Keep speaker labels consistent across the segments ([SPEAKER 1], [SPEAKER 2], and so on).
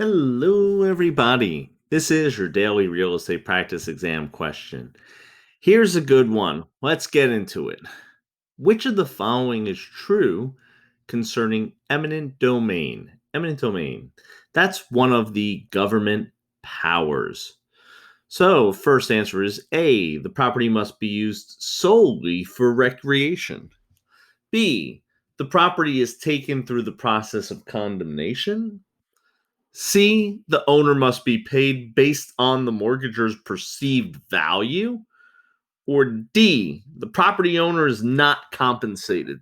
[SPEAKER 1] Hello, everybody. This is your daily real estate practice exam question. Here's a good one. Let's get into it. Which of the following is true concerning eminent domain? Eminent domain. That's one of the government powers. So, first answer is A. The property must be used solely for recreation. B. The property is taken through the process of condemnation. C, the owner must be paid based on the mortgager's perceived value. Or D, the property owner is not compensated.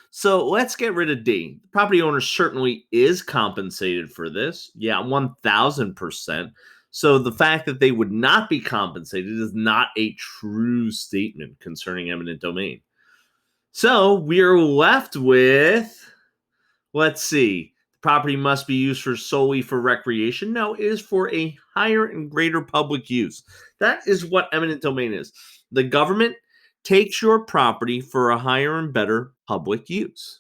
[SPEAKER 1] So let's get rid of D. The property owner certainly is compensated for this. Yeah, 1000%. So the fact that they would not be compensated is not a true statement concerning eminent domain. So we're left with, let's see, the property must be used for solely for recreation. No, it is for a higher and greater public use. That is what eminent domain is. The government takes your property for a higher and better public use.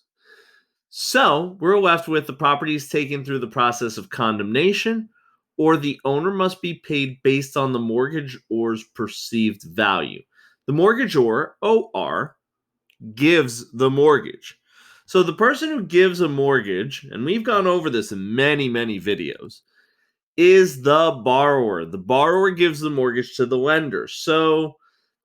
[SPEAKER 1] So we're left with the property is taken through the process of condemnation, or the owner must be paid based on the mortgagor's perceived value. The mortgagor, OR, gives the mortgage. So the person who gives a mortgage, and we've gone over this in many, many videos, is the borrower. The borrower gives the mortgage to the lender. So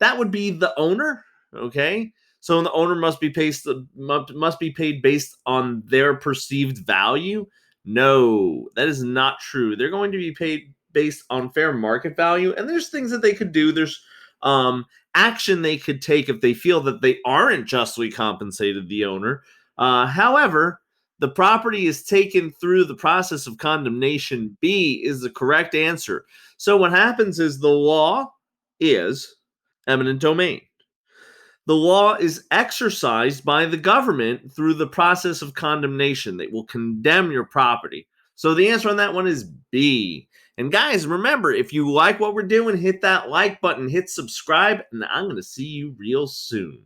[SPEAKER 1] that would be the owner, okay? So the owner must be paid based on their perceived value. No, that is not true. They're going to be paid based on fair market value, and there's things that they could do. There's um, action they could take if they feel that they aren't justly compensated the owner. However, the property is taken through the process of condemnation. B is the correct answer. So what happens is the law is eminent domain. The law is exercised by the government through the process of condemnation. They will condemn your property. So the answer on that one is B. And guys, remember, if you like what we're doing, hit that like button, hit subscribe, and I'm going to see you real soon.